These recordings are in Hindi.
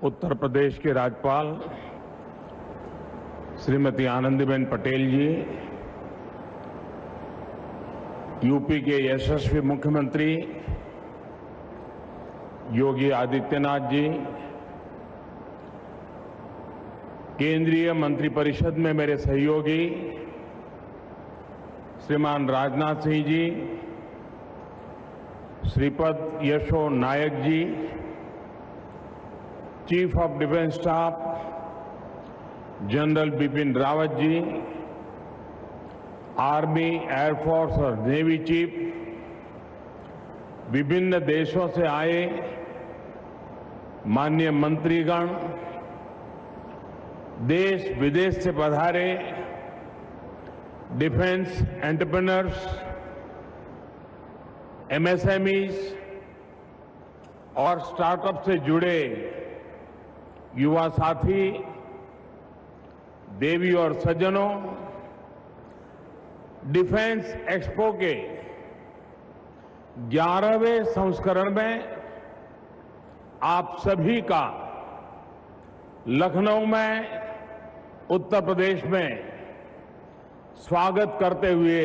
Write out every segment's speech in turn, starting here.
उत्तर प्रदेश के राज्यपाल श्रीमती आनंदीबेन पटेल जी, यूपी के यशस्वी मुख्यमंत्री योगी आदित्यनाथ जी, केंद्रीय मंत्रिपरिषद में मेरे सहयोगी Shriman Rajnath Singh ji, Shripad Yesso Naik ji, chief of defence staff general Bipin Rawat ji, army, air force और नेवी चीफ, विभिन्न देशों से आए माननीय मंत्रीगण, देश विदेश से पधारे डिफेंस एंटरप्रेन्योर्स, एमएसएमईज और स्टार्टअप से जुड़े युवा साथी, देवी और सज्जनों, डिफेंस एक्सपो के 11वें संस्करण में आप सभी का लखनऊ में, उत्तर प्रदेश में स्वागत करते हुए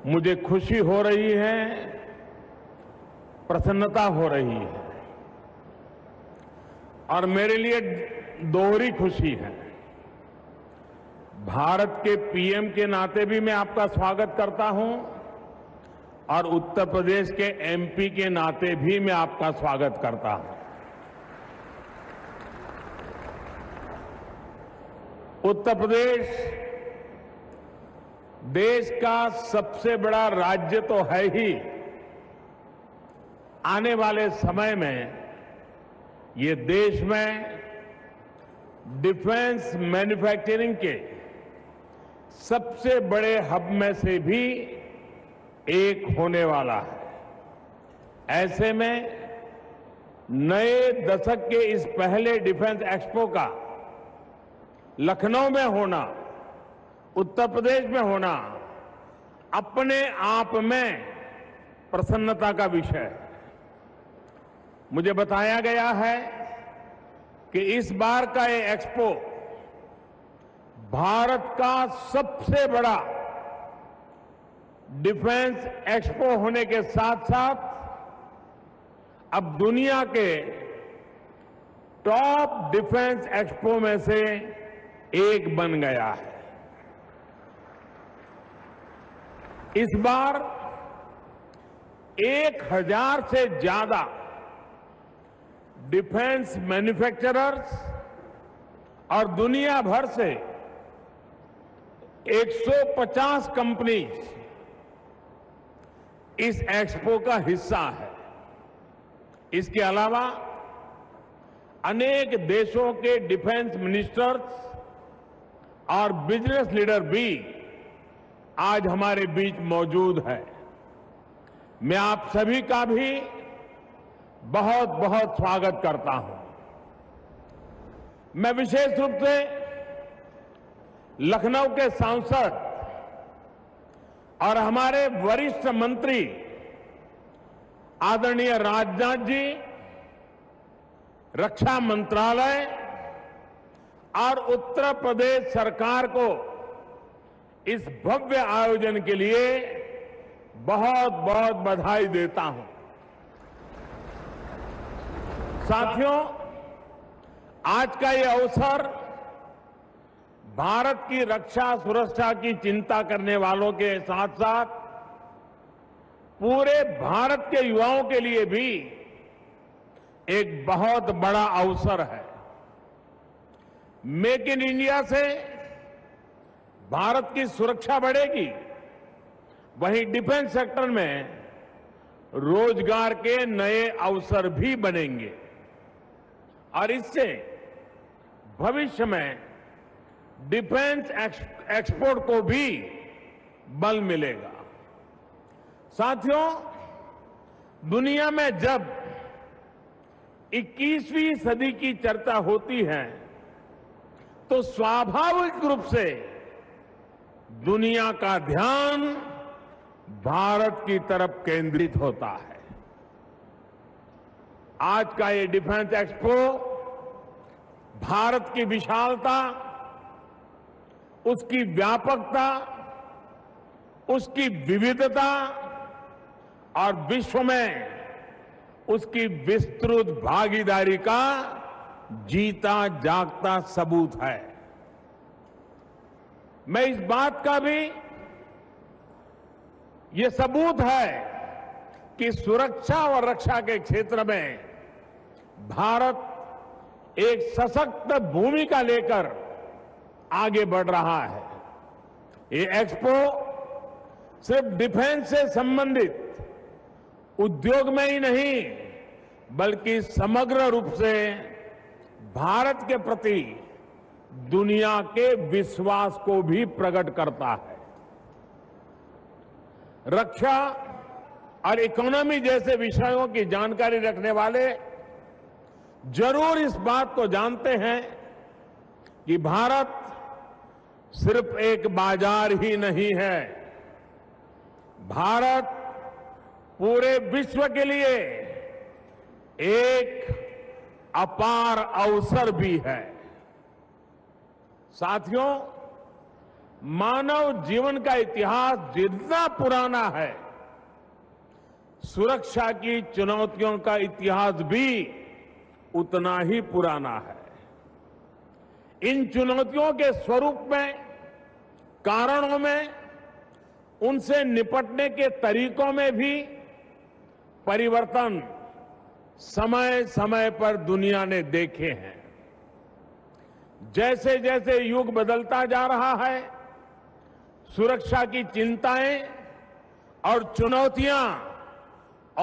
मुझे खुशी हो रही है, प्रसन्नता हो रही है और मेरे लिए दोहरी खुशी है। भारत के पीएम के नाते भी मैं आपका स्वागत करता हूं और उत्तर प्रदेश के एमपी के नाते भी मैं आपका स्वागत करता हूं। उत्तर प्रदेश देश का सबसे बड़ा राज्य तो है ही, आने वाले समय में ये देश में डिफेंस मैन्युफैक्चरिंग के सबसे बड़े हब में से भी एक होने वाला है। ऐसे में नए दशक के इस पहले डिफेंस एक्सपो का लखनऊ में होना, उत्तर प्रदेश में होना अपने आप में प्रसन्नता का विषय है। मुझे बताया गया है कि इस बार का ये एक्सपो भारत का सबसे बड़ा डिफेंस एक्सपो होने के साथ साथ अब दुनिया के टॉप डिफेंस एक्सपो में से एक बन गया है। इस बार 1000 से ज्यादा डिफेंस मैन्युफैक्चरर्स और दुनिया भर से 150 कंपनीज इस एक्सपो का हिस्सा है। इसके अलावा अनेक देशों के डिफेंस मिनिस्टर्स और बिजनेस लीडर भी आज हमारे बीच मौजूद है। मैं आप सभी का भी बहुत बहुत स्वागत करता हूं। मैं विशेष रूप से लखनऊ के सांसद और हमारे वरिष्ठ मंत्री आदरणीय राजनाथ जी, रक्षा मंत्रालय और उत्तर प्रदेश सरकार को इस भव्य आयोजन के लिए बहुत बहुत बधाई देता हूं। साथियों, आज का ये अवसर भारत की रक्षा सुरक्षा की चिंता करने वालों के साथ साथ पूरे भारत के युवाओं के लिए भी एक बहुत बड़ा अवसर है। मेक इन इंडिया से भारत की सुरक्षा बढ़ेगी, वहीं डिफेंस सेक्टर में रोजगार के नए अवसर भी बनेंगे और इससे भविष्य में डिफेंस एक्सपोर्ट को भी बल मिलेगा। साथियों, दुनिया में जब 21वीं सदी की चर्चा होती है तो स्वाभाविक रूप से दुनिया का ध्यान भारत की तरफ केंद्रित होता है। आज का ये डिफेंस एक्सपो भारत की विशालता, उसकी व्यापकता, उसकी विविधता और विश्व में उसकी विस्तृत भागीदारी का जीता जागता सबूत है। मैं इस बात का भी ये सबूत है कि सुरक्षा और रक्षा के क्षेत्र में भारत एक सशक्त भूमिका लेकर आगे बढ़ रहा है। ये एक्सपो सिर्फ डिफेंस से संबंधित उद्योग में ही नहीं, बल्कि समग्र रूप से भारत के प्रति दुनिया के विश्वास को भी प्रकट करता है। रक्षा और इकोनॉमी जैसे विषयों की जानकारी रखने वाले जरूर इस बात को जानते हैं कि भारत सिर्फ एक बाजार ही नहीं है, भारत पूरे विश्व के लिए एक अपार अवसर भी है। साथियों, मानव जीवन का इतिहास जितना पुराना है, सुरक्षा की चुनौतियों का इतिहास भी उतना ही पुराना है। इन चुनौतियों के स्वरूप में, कारणों में, उनसे निपटने के तरीकों में भी परिवर्तन समय समय पर दुनिया ने देखे हैं। जैसे जैसे युग बदलता जा रहा है, सुरक्षा की चिंताएं और चुनौतियां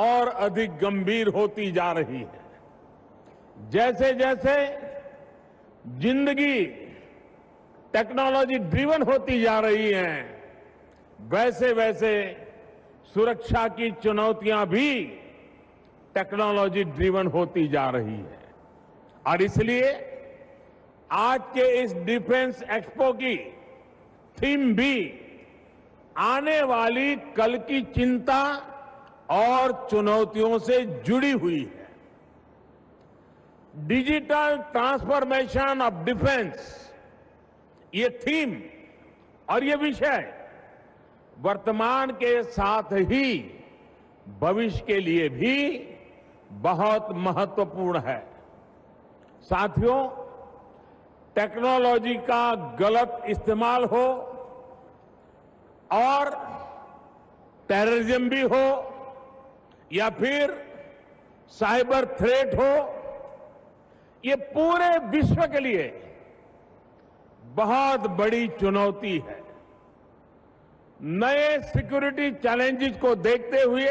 और अधिक गंभीर होती जा रही है। जैसे जैसे जिंदगी टेक्नोलॉजी ड्रिवन होती जा रही है, वैसे वैसे सुरक्षा की चुनौतियां भी टेक्नोलॉजी ड्रिवन होती जा रही है। और इसलिए आज के इस डिफेंस एक्सपो की थीम भी आने वाली कल की चिंता और चुनौतियों से जुड़ी हुई है। डिजिटल ट्रांसफॉर्मेशन ऑफ डिफेंस, ये थीम और ये विषय वर्तमान के साथ ही भविष्य के लिए भी बहुत महत्वपूर्ण है। साथियों, टेक्नोलॉजी का गलत इस्तेमाल हो और टेररिज्म भी हो या फिर साइबर थ्रेट हो, ये पूरे विश्व के लिए बहुत बड़ी चुनौती है। नए सिक्योरिटी चैलेंजेस को देखते हुए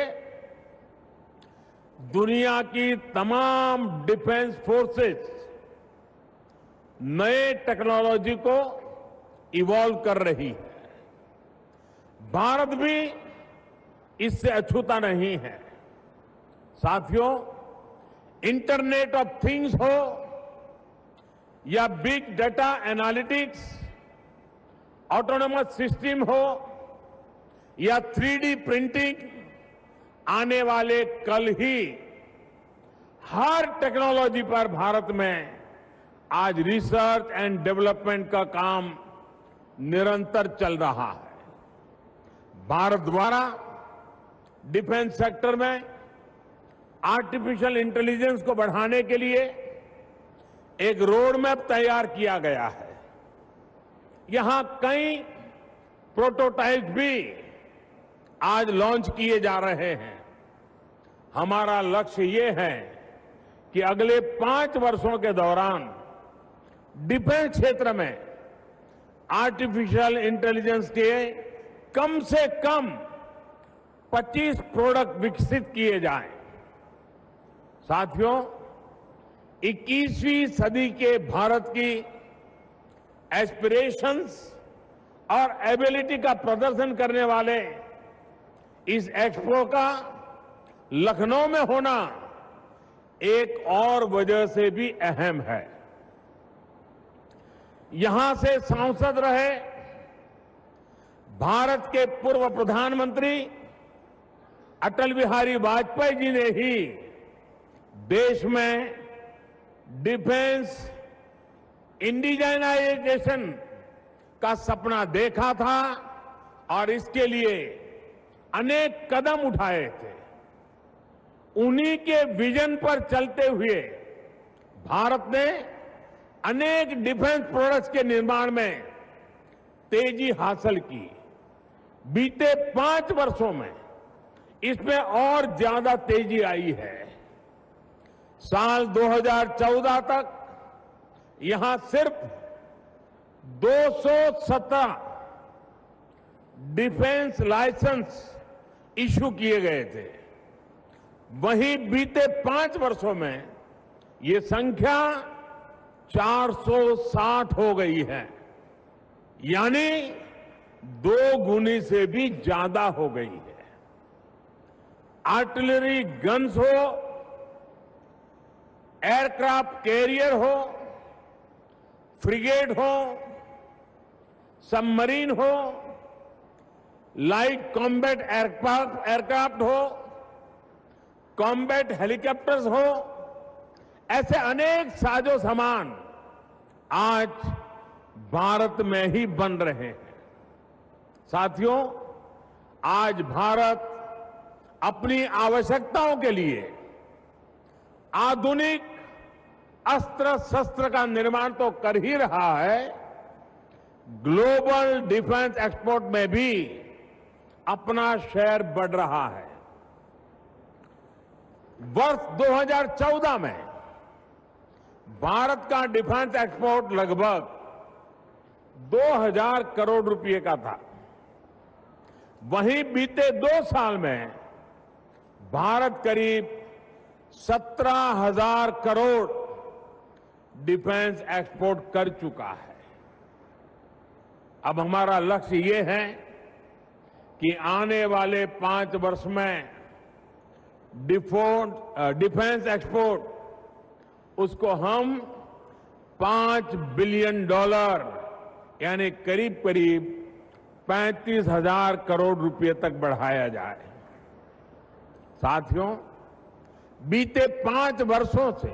दुनिया की तमाम डिफेंस फोर्सेस नए टेक्नोलॉजी को इवॉल्व कर रही है। भारत भी इससे अछूता नहीं है। साथियों, इंटरनेट ऑफ थिंग्स हो या big data analytics, autonomous system हो या 3D प्रिंटिंग, आने वाले कल ही हर टेक्नोलॉजी पर भारत में आज रिसर्च एंड डेवलपमेंट का काम निरंतर चल रहा है। भारत द्वारा डिफेंस सेक्टर में आर्टिफिशियल इंटेलिजेंस को बढ़ाने के लिए एक रोड मैप तैयार किया गया है। यहां कई प्रोटोटाइप भी आज लॉन्च किए जा रहे हैं। हमारा लक्ष्य ये है कि अगले 5 वर्षों के दौरान डिफेंस क्षेत्र में आर्टिफिशियल इंटेलिजेंस के कम से कम 25 प्रोडक्ट विकसित किए जाएं। साथियों, 21वीं सदी के भारत की एस्पिरेशंस और एबिलिटी का प्रदर्शन करने वाले इस एक्सपो का लखनऊ में होना एक और वजह से भी अहम है। यहां से सांसद रहे भारत के पूर्व प्रधानमंत्री अटल बिहारी वाजपेयी जी ने ही देश में डिफेंस इंडिजिनाइजेशन का सपना देखा था और इसके लिए अनेक कदम उठाए थे। उन्हीं के विजन पर चलते हुए भारत ने अनेक डिफेंस प्रोडक्ट्स के निर्माण में तेजी हासिल की। बीते 5 वर्षों में इसमें और ज्यादा तेजी आई है। साल 2014 तक यहां सिर्फ 217 डिफेंस लाइसेंस इशू किए गए थे। वहीं बीते 5 वर्षों में ये संख्या 460 हो गई है, यानी 2 गुनी से भी ज्यादा हो गई है। आर्टिलरी गन्स हो, एयरक्राफ्ट कैरियर हो, फ्रिगेट हो, सबमरीन हो, लाइट कॉम्बैट एयरक्राफ्ट हो, कॉम्बैट हेलीकॉप्टर्स हो, ऐसे अनेक साजो सामान आज भारत में ही बन रहे हैं। साथियों, आज भारत अपनी आवश्यकताओं के लिए आधुनिक अस्त्र शस्त्र का निर्माण तो कर ही रहा है, ग्लोबल डिफेंस एक्सपोर्ट में भी अपना शेयर बढ़ रहा है। वर्ष 2014 में भारत का डिफेंस एक्सपोर्ट लगभग 2000 करोड़ रुपए का था। वहीं बीते 2 साल में भारत करीब 17,000 करोड़ डिफेंस एक्सपोर्ट कर चुका है। अब हमारा लक्ष्य ये है कि आने वाले 5 वर्ष में डिफेंस एक्सपोर्ट उसको हम $5 बिलियन यानी करीब करीब 35,000 करोड़ रुपए तक बढ़ाया जाए। साथियों, बीते 5 वर्षों से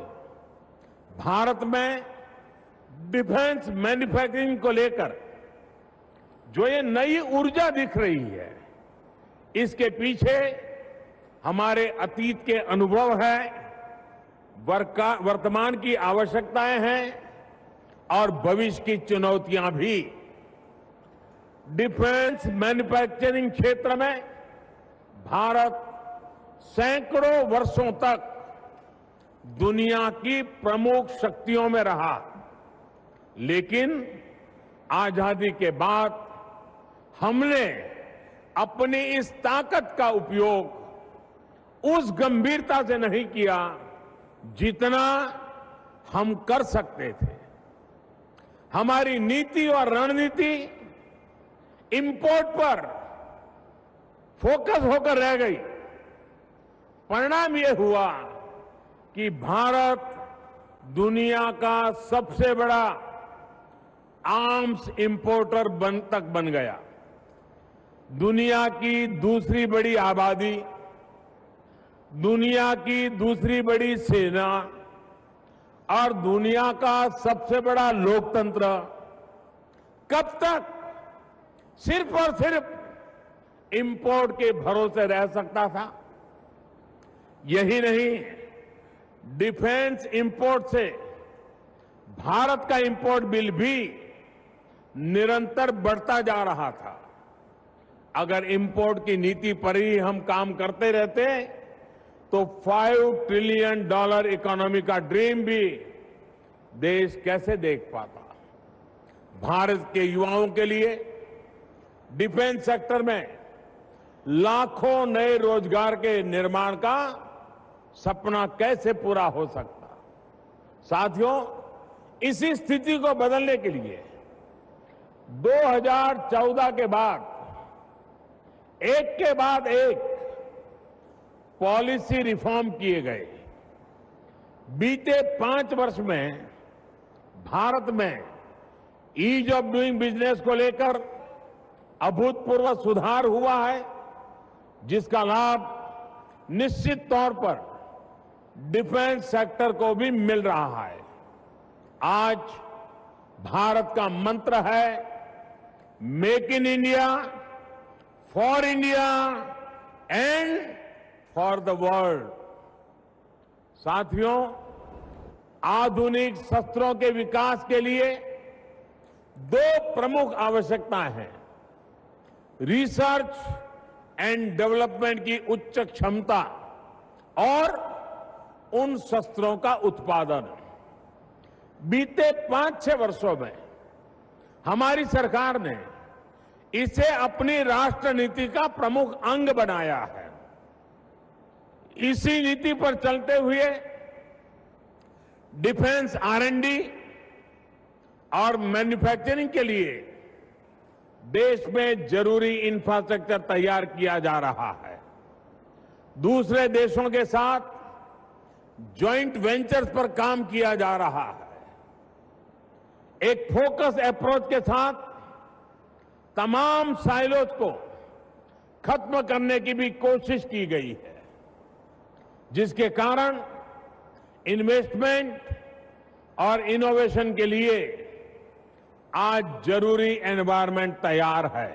भारत में डिफेंस मैन्युफैक्चरिंग को लेकर जो ये नई ऊर्जा दिख रही है, इसके पीछे हमारे अतीत के अनुभव है, वर्तमान की आवश्यकताएं हैं और भविष्य की चुनौतियां भी। डिफेंस मैन्युफैक्चरिंग क्षेत्र में भारत सैकड़ों वर्षों तक दुनिया की प्रमुख शक्तियों में रहा, लेकिन आजादी के बाद हमने अपनी इस ताकत का उपयोग उस गंभीरता से नहीं किया जितना हम कर सकते थे। हमारी नीति और रणनीति इंपोर्ट पर फोकस होकर रह गई। परिणाम यह हुआ कि भारत दुनिया का सबसे बड़ा आर्म्स इंपोर्टर बन गया। दुनिया की दूसरी बड़ी आबादी, दुनिया की दूसरी बड़ी सेना और दुनिया का सबसे बड़ा लोकतंत्र कब तक सिर्फ और सिर्फ इंपोर्ट के भरोसे रह सकता था? यही नहीं, डिफेंस इंपोर्ट से भारत का इंपोर्ट बिल भी निरंतर बढ़ता जा रहा था। अगर इंपोर्ट की नीति पर ही हम काम करते रहते तो $5 ट्रिलियन इकोनॉमी का ड्रीम भी देश कैसे देख पाता। भारत के युवाओं के लिए डिफेंस सेक्टर में लाखों नए रोजगार के निर्माण का सपना कैसे पूरा हो सकता। साथियों, इसी स्थिति को बदलने के लिए 2014 के बाद एक के बाद एक पॉलिसी रिफॉर्म किए गए। बीते 5 वर्ष में भारत में ईज ऑफ डूइंग बिजनेस को लेकर अभूतपूर्व सुधार हुआ है, जिसका लाभ निश्चित तौर पर डिफेंस सेक्टर को भी मिल रहा है। आज भारत का मंत्र है make in India, for India and for the world. साथियों, आधुनिक शस्त्रों के विकास के लिए दो प्रमुख आवश्यकताएं हैं। रिसर्च एंड डेवलपमेंट की उच्च क्षमता और उन शस्त्रों का उत्पादन। बीते 5-6 वर्षों में हमारी सरकार ने इसे अपनी राष्ट्र नीति का प्रमुख अंग बनाया है। इसी नीति पर चलते हुए डिफेंस R&D और मैन्युफैक्चरिंग के लिए देश में जरूरी इंफ्रास्ट्रक्चर तैयार किया जा रहा है। दूसरे देशों के साथ ज्वाइंट वेंचर्स पर काम किया जा रहा है। एक फोकस अप्रोच के साथ तमाम साइलोज को खत्म करने की भी कोशिश की गई है, जिसके कारण इन्वेस्टमेंट और इनोवेशन के लिए आज जरूरी एनवायरनमेंट तैयार है।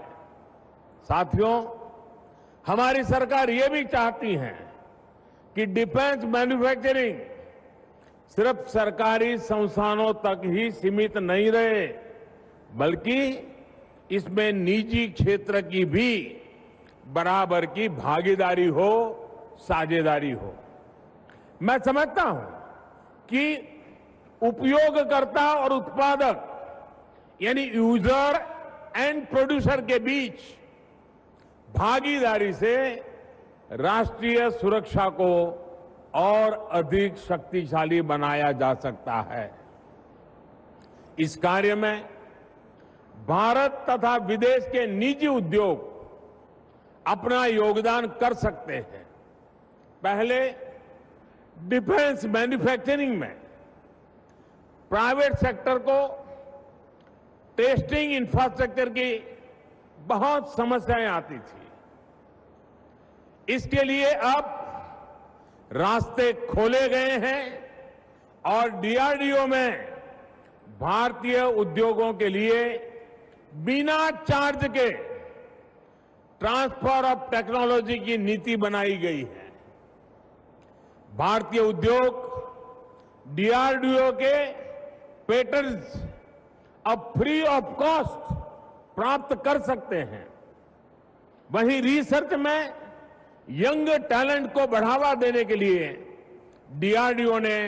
साथियों, हमारी सरकार ये भी चाहती है कि डिफेंस मैन्युफैक्चरिंग सिर्फ सरकारी संस्थानों तक ही सीमित नहीं रहे, बल्कि इसमें निजी क्षेत्र की भी बराबर की भागीदारी हो, साझेदारी हो। मैं समझता हूं कि उपयोगकर्ता और उत्पादक यानी यूजर एंड प्रोड्यूसर के बीच भागीदारी से राष्ट्रीय सुरक्षा को और अधिक शक्तिशाली बनाया जा सकता है। इस कार्य में भारत तथा विदेश के निजी उद्योग अपना योगदान कर सकते हैं। पहले डिफेंस मैन्युफैक्चरिंग में प्राइवेट सेक्टर को टेस्टिंग इंफ्रास्ट्रक्चर की बहुत समस्याएं आती थी। इसके लिए अब रास्ते खोले गए हैं और डीआरडीओ में भारतीय उद्योगों के लिए बिना चार्ज के ट्रांसफर ऑफ टेक्नोलॉजी की नीति बनाई गई है। भारतीय उद्योग डीआरडीओ के पेटेंट्स अब फ्री ऑफ कॉस्ट प्राप्त कर सकते हैं। वहीं रिसर्च में यंग टैलेंट को बढ़ावा देने के लिए डीआरडीओ ने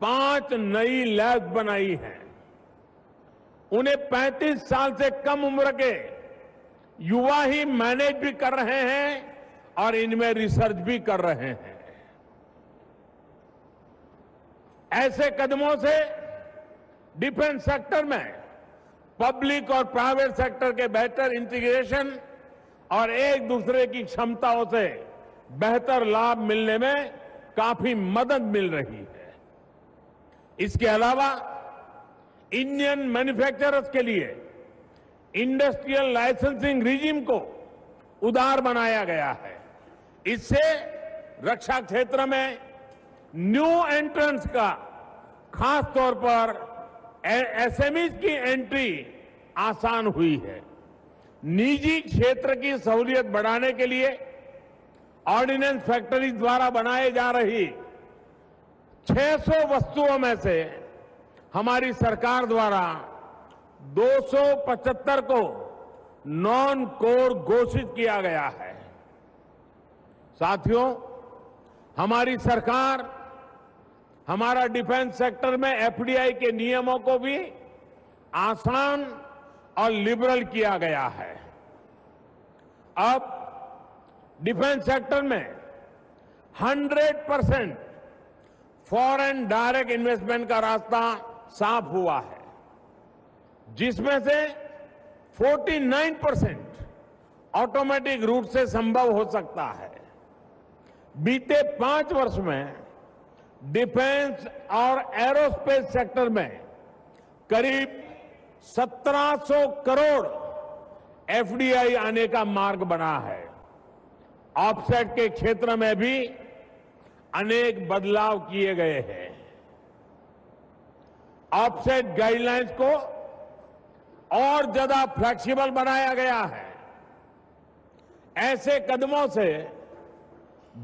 5 नई लैब बनाई हैं। उन्हें 35 साल से कम उम्र के युवा ही मैनेज भी कर रहे हैं और इनमें रिसर्च भी कर रहे हैं। ऐसे कदमों से डिफेंस सेक्टर में पब्लिक और प्राइवेट सेक्टर के बेहतर इंटीग्रेशन और एक दूसरे की क्षमताओं से बेहतर लाभ मिलने में काफी मदद मिल रही है। इसके अलावा इंडियन मैन्युफैक्चरर्स के लिए इंडस्ट्रियल लाइसेंसिंग रिजीम को उदार बनाया गया है। इससे रक्षा क्षेत्र में न्यू एंट्रेंस का, खास तौर पर एसएमईज की एंट्री आसान हुई है। निजी क्षेत्र की सहूलियत बढ़ाने के लिए ऑर्डिनेंस फैक्ट्री द्वारा बनाए जा रही 600 वस्तुओं में से हमारी सरकार द्वारा 275 को नॉन कोर घोषित किया गया है। साथियों, हमारी सरकार हमारा डिफेंस सेक्टर में एफडीआई के नियमों को भी आसान और लिबरल किया गया है। अब डिफेंस सेक्टर में 100% फॉरेन डायरेक्ट इन्वेस्टमेंट का रास्ता साफ हुआ है, जिसमें से 49% ऑटोमेटिक रूट से संभव हो सकता है। बीते 5 वर्ष में डिफेंस और एरोस्पेस सेक्टर में करीब 1700 करोड़ एफडीआई आने का मार्ग बना है। ऑफसेट के क्षेत्र में भी अनेक बदलाव किए गए हैं। ऑफसेट गाइडलाइंस को और ज्यादा फ्लेक्सिबल बनाया गया है। ऐसे कदमों से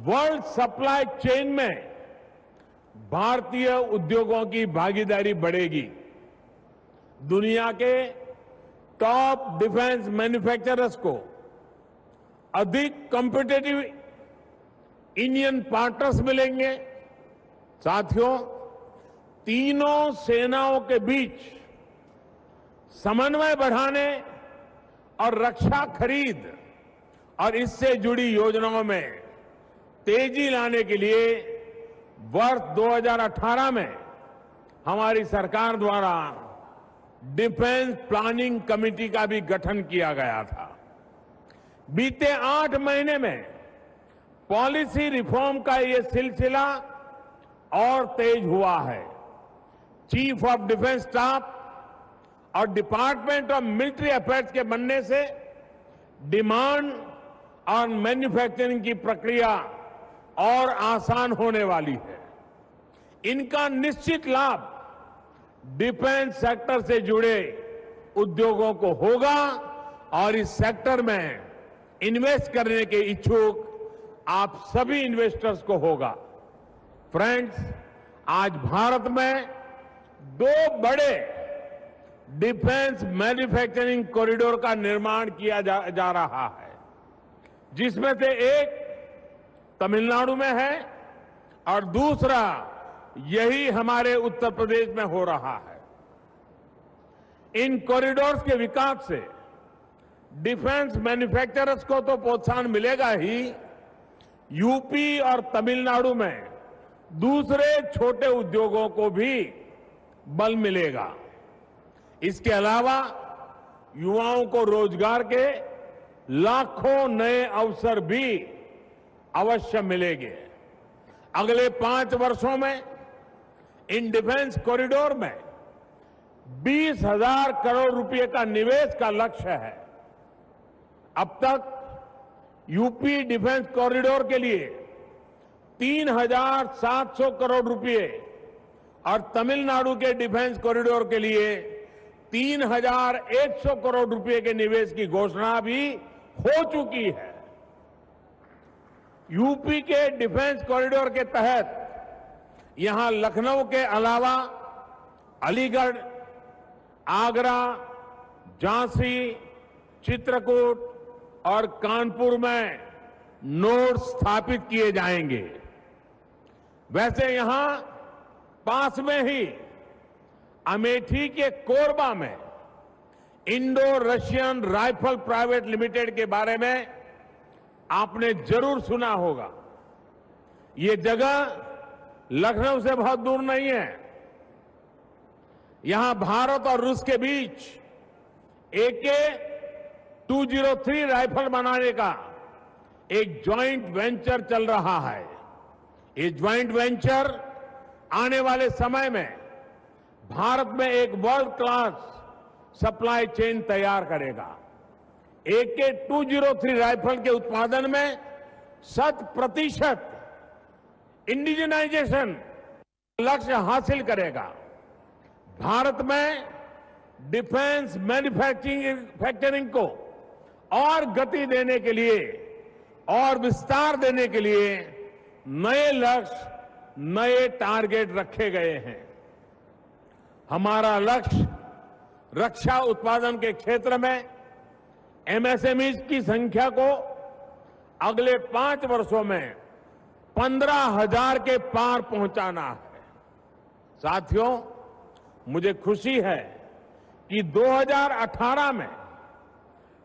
वर्ल्ड सप्लाई चेन में भारतीय उद्योगों की भागीदारी बढ़ेगी। दुनिया के टॉप डिफेंस मैन्युफैक्चरर्स को अधिक कॉम्पिटिटिव इंडियन पार्टनर्स मिलेंगे। साथियों, तीनों सेनाओं के बीच समन्वय बढ़ाने और रक्षा खरीद और इससे जुड़ी योजनाओं में तेजी लाने के लिए वर्ष 2018 में हमारी सरकार द्वारा डिफेंस प्लानिंग कमेटी का भी गठन किया गया था। बीते 8 महीने में पॉलिसी रिफॉर्म का ये सिलसिला और तेज हुआ है। चीफ ऑफ डिफेंस स्टाफ और डिपार्टमेंट ऑफ मिलिट्री अफेयर्स के बनने से डिमांड और मैन्युफैक्चरिंग की प्रक्रिया और आसान होने वाली है। इनका निश्चित लाभ डिफेंस सेक्टर से जुड़े उद्योगों को होगा और इस सेक्टर में इन्वेस्ट करने के इच्छुक आप सभी इन्वेस्टर्स को होगा। फ्रेंड्स, आज भारत में 2 बड़े डिफेंस मैन्युफैक्चरिंग कॉरिडोर का निर्माण किया जा रहा है, जिसमें से एक तमिलनाडु में है और दूसरा यही हमारे उत्तर प्रदेश में हो रहा है। इन कॉरिडोर्स के विकास से डिफेंस मैन्युफैक्चरर्स को तो प्रोत्साहन मिलेगा ही, यूपी और तमिलनाडु में दूसरे छोटे उद्योगों को भी बल मिलेगा। इसके अलावा युवाओं को रोजगार के लाखों नए अवसर भी अवश्य मिलेंगे। अगले 5 वर्षों में इन डिफेंस कॉरिडोर में 20,000 करोड़ रुपए का निवेश का लक्ष्य है। अब तक यूपी डिफेंस कॉरिडोर के लिए 3,700 करोड़ रुपए और तमिलनाडु के डिफेंस कॉरिडोर के लिए 3,100 करोड़ रुपए के निवेश की घोषणा भी हो चुकी है। यूपी के डिफेंस कॉरिडोर के तहत यहां लखनऊ के अलावा अलीगढ़, आगरा, झांसी, चित्रकूट और कानपुर में नोड स्थापित किए जाएंगे। वैसे यहां पास में ही अमेठी के कोरबा में Indo Russian rifle private limited के बारे में आपने जरूर सुना होगा। ये जगह लखनऊ से बहुत दूर नहीं है। यहां भारत और रूस के बीच AK-203 राइफल बनाने का एक ज्वाइंट वेंचर चल रहा है। ये ज्वाइंट वेंचर आने वाले समय में भारत में एक वर्ल्ड क्लास सप्लाई चेन तैयार करेगा। AK-203 राइफल के उत्पादन में 100% इंडिजिनाइजेशन लक्ष्य हासिल करेगा। भारत में डिफेंस मैन्युफैक्चरिंग को और गति देने के लिए और विस्तार देने के लिए नए लक्ष्य, नए टारगेट रखे गए हैं। हमारा लक्ष्य रक्षा उत्पादन के क्षेत्र में MSMEs की संख्या को अगले 5 वर्षों में 15,000 के पार पहुंचाना है। साथियों, मुझे खुशी है कि 2018 में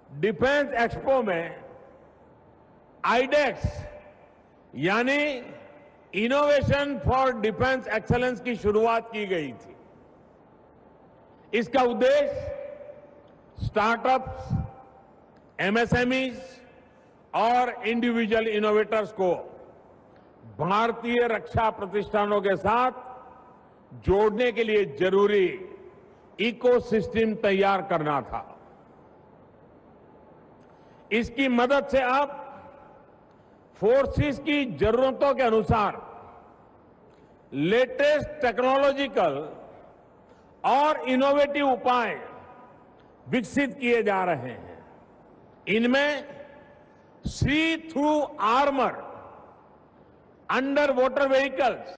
डिफेंस एक्सपो में आईडेक्स यानी इनोवेशन फॉर डिफेंस एक्सेलेंस की शुरुआत की गई थी। इसका उद्देश्य स्टार्टअप्स, MSMEs और इंडिविजुअल इनोवेटर्स को भारतीय रक्षा प्रतिष्ठानों के साथ जोड़ने के लिए जरूरी इकोसिस्टम तैयार करना था। इसकी मदद से अब फोर्सेस की जरूरतों के अनुसार लेटेस्ट टेक्नोलॉजिकल और इनोवेटिव उपाय विकसित किए जा रहे हैं। इनमें see through armour under water vehicles,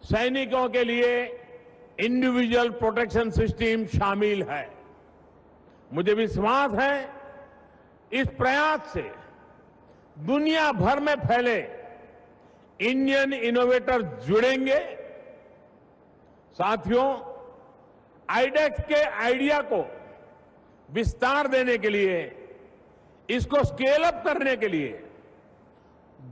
सैनिकों के लिए इंडिविजुअल प्रोटेक्शन सिस्टम शामिल है। मुझे विश्वास है इस प्रयास से दुनिया भर में फैले इंडियन इनोवेटर्स जुड़ेंगे। साथियों, आईडेक्स के आइडिया को विस्तार देने के लिए, इसको स्केल अप करने के लिए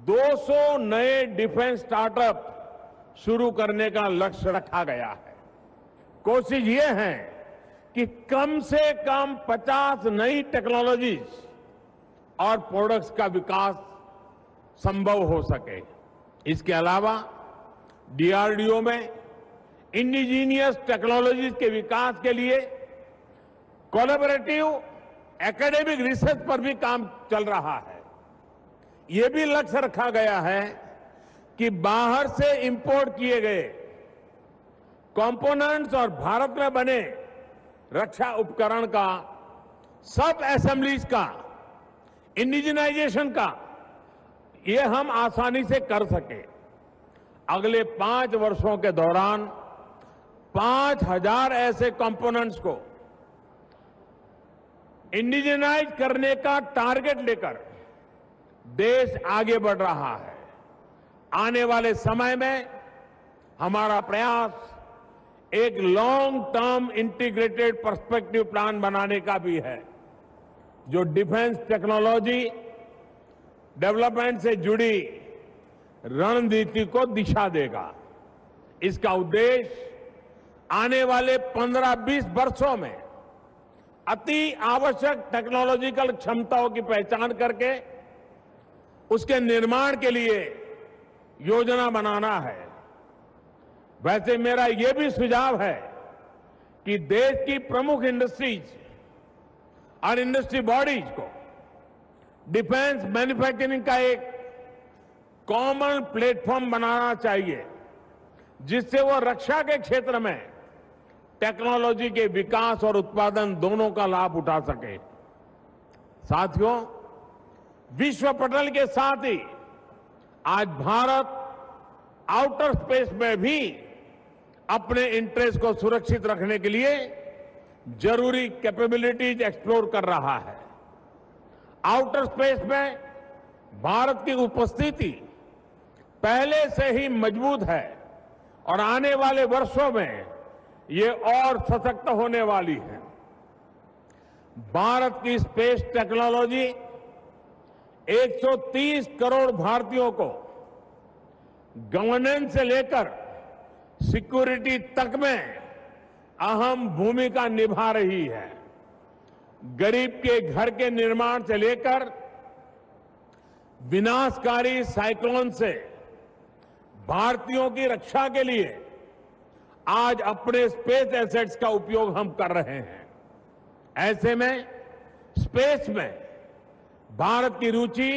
200 नए डिफेंस स्टार्टअप शुरू करने का लक्ष्य रखा गया है। कोशिश ये है कि कम से कम 50 नई टेक्नोलॉजीज और प्रोडक्ट्स का विकास संभव हो सके। इसके अलावा डीआरडीओ में इंडिजीनियस टेक्नोलॉजीज के विकास के लिए कोलैबोरेटिव एकेडमिक रिसर्च पर भी काम चल रहा है। ये भी लक्ष्य रखा गया है कि बाहर से इंपोर्ट किए गए कंपोनेंट्स और भारत में बने रक्षा उपकरण का, सब असेंबलीज का, इंडिजिनाइजेशन का, ये हम आसानी से कर सके। अगले 5 वर्षों के दौरान 5000 ऐसे कंपोनेंट्स को इंडिजिनाइज करने का टारगेट लेकर देश आगे बढ़ रहा है। आने वाले समय में हमारा प्रयास एक long term integrated perspective plan बनाने का भी है, जो डिफेंस टेक्नोलॉजी डेवलपमेंट से जुड़ी रणनीति को दिशा देगा। इसका उद्देश्य आने वाले 15-20 वर्षों में अति आवश्यक टेक्नोलॉजिकल क्षमताओं की पहचान करके उसके निर्माण के लिए योजना बनाना है। वैसे मेरा यह भी सुझाव है कि देश की प्रमुख इंडस्ट्रीज और इंडस्ट्री बॉडीज को डिफेंस मैन्युफैक्चरिंग का एक कॉमन प्लेटफॉर्म बनाना चाहिए, जिससे वो रक्षा के क्षेत्र में टेक्नोलॉजी के विकास और उत्पादन दोनों का लाभ उठा सके। साथियों, विश्व पटल के साथ ही आज भारत आउटर स्पेस में भी अपने इंटरेस्ट को सुरक्षित रखने के लिए जरूरी कैपेबिलिटीज एक्सप्लोर कर रहा है। आउटर स्पेस में भारत की उपस्थिति पहले से ही मजबूत है और आने वाले वर्षों में ये और सशक्त होने वाली है। भारत की स्पेस टेक्नोलॉजी 130 करोड़ भारतीयों को गवर्नेंस से लेकर सिक्योरिटी तक में अहम भूमिका निभा रही है। गरीब के घर के निर्माण से लेकर विनाशकारी साइक्लोन से भारतीयों की रक्षा के लिए आज अपने स्पेस एसेट्स का उपयोग हम कर रहे हैं। ऐसे में स्पेस में भारत की रुचि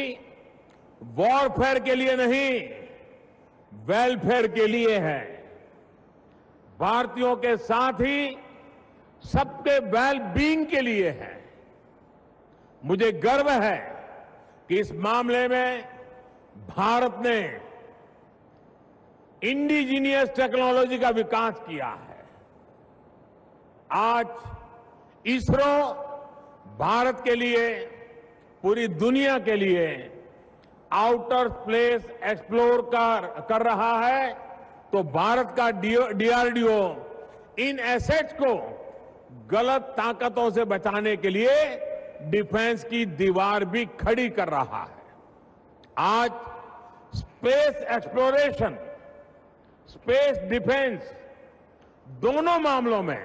वॉरफेयर के लिए नहीं, वेलफेयर के लिए है। भारतीयों के साथ ही सबके वेल बीइंग के लिए है। मुझे गर्व है कि इस मामले में भारत ने इंडिजीनियस टेक्नोलॉजी का विकास किया है। आज इसरो भारत के लिए, पूरी दुनिया के लिए आउटर स्पेस एक्सप्लोर कर रहा है, तो भारत का डीआरडीओ इन एसेट्स को गलत ताकतों से बचाने के लिए डिफेंस की दीवार भी खड़ी कर रहा है। आज स्पेस एक्सप्लोरेशन, स्पेस डिफेंस, दोनों मामलों में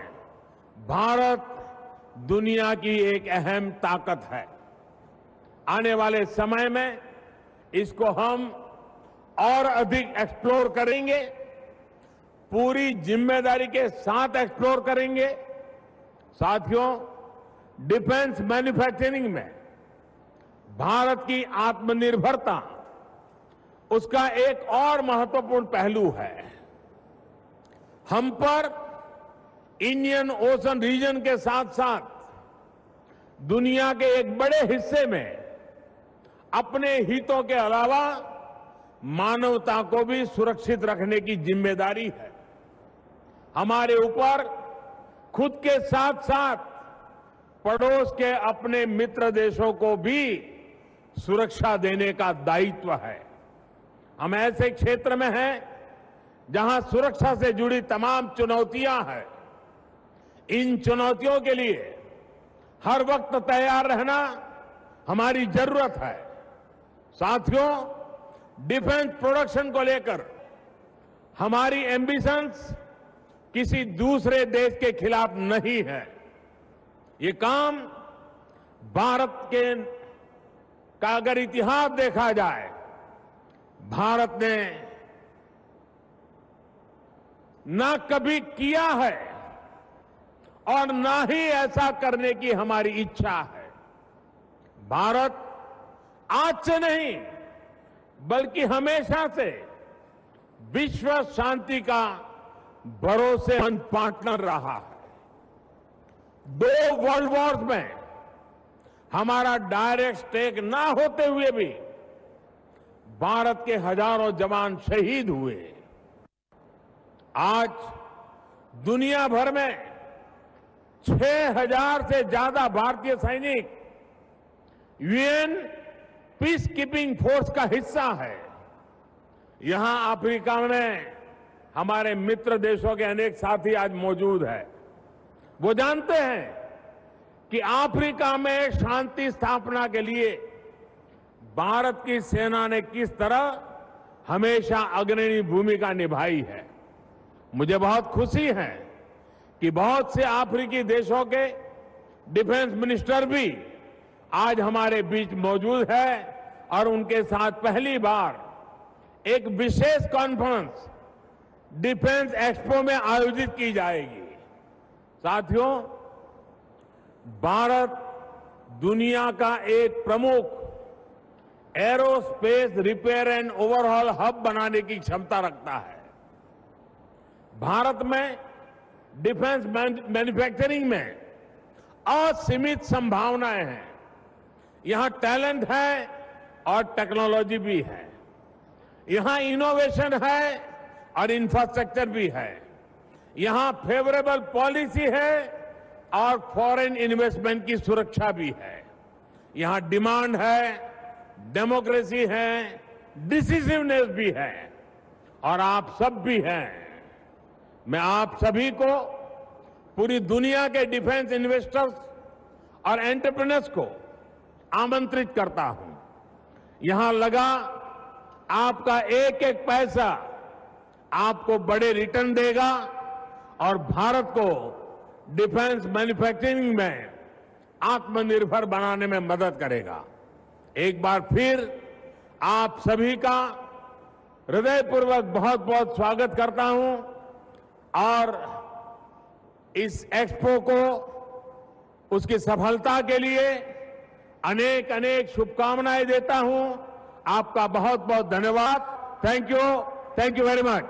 भारत दुनिया की एक अहम ताकत है। आने वाले समय में इसको हम और अधिक एक्सप्लोर करेंगे, पूरी जिम्मेदारी के साथ एक्सप्लोर करेंगे। साथियों, डिफेंस मैन्युफैक्चरिंग में भारत की आत्मनिर्भरता उसका एक और महत्वपूर्ण पहलू है। हम पर इंडियन ओशन रीजन के साथ साथ दुनिया के एक बड़े हिस्से में अपने हितों के अलावा मानवता को भी सुरक्षित रखने की जिम्मेदारी है। हमारे ऊपर खुद के साथ साथ पड़ोस के अपने मित्र देशों को भी सुरक्षा देने का दायित्व है। हम ऐसे क्षेत्र में हैं जहां सुरक्षा से जुड़ी तमाम चुनौतियां हैं। इन चुनौतियों के लिए हर वक्त तैयार रहना हमारी जरूरत है। साथियों, डिफेंस प्रोडक्शन को लेकर हमारी एम्बिशंस किसी दूसरे देश के खिलाफ नहीं है। ये काम भारत का अगर इतिहास देखा जाए, भारत ने ना कभी किया है और ना ही ऐसा करने की हमारी इच्छा है। भारत आज से नहीं बल्कि हमेशा से विश्व शांति का भरोसेमंद पार्टनर रहा है। 2 वर्ल्ड वॉर्स में हमारा डायरेक्ट स्टेक ना होते हुए भी भारत के हजारों जवान शहीद हुए। आज दुनिया भर में 6,000 से ज्यादा भारतीय सैनिक यूएन पीस कीपिंग फोर्स का हिस्सा है। यहां अफ्रीका में हमारे मित्र देशों के अनेक साथी आज मौजूद हैं। वो जानते हैं कि अफ्रीका में शांति स्थापना के लिए भारत की सेना ने किस तरह हमेशा अग्रणी भूमिका निभाई है। मुझे बहुत खुशी है कि बहुत से अफ्रीकी देशों के डिफेंस मिनिस्टर भी आज हमारे बीच मौजूद है और उनके साथ पहली बार एक विशेष कॉन्फ्रेंस डिफेंस एक्सपो में आयोजित की जाएगी। साथियों, भारत दुनिया का एक प्रमुख aerospace repair and overhaul hub बनाने की क्षमता रखता है। भारत में डिफेंस मैन्युफैक्चरिंग में असीमित संभावनाएं हैं। यहां टैलेंट है और टेक्नोलॉजी भी है। यहां इनोवेशन है और इंफ्रास्ट्रक्चर भी है। यहां फेवरेबल पॉलिसी है और फॉरेन इन्वेस्टमेंट की सुरक्षा भी है। यहां डिमांड है, डेमोक्रेसी है, डिसिसिवनेस भी है और आप सब भी हैं। मैं आप सभी को, पूरी दुनिया के डिफेंस इन्वेस्टर्स और एंटरप्रेन्योर्स को आमंत्रित करता हूं। यहां लगा आपका एक एक पैसा आपको बड़े रिटर्न देगा और भारत को डिफेंस मैन्युफैक्चरिंग में आत्मनिर्भर बनाने में मदद करेगा। एक बार फिर आप सभी का हृदयपूर्वक बहुत बहुत स्वागत करता हूं और इस एक्सपो को, उसकी सफलता के लिए अनेक अनेक शुभकामनाएं देता हूं। आपका बहुत बहुत धन्यवाद। Thank you very much.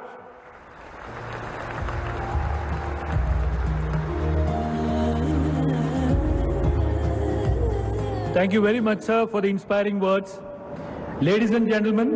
Thank you very much, sir, for the inspiring words. Ladies and gentlemen,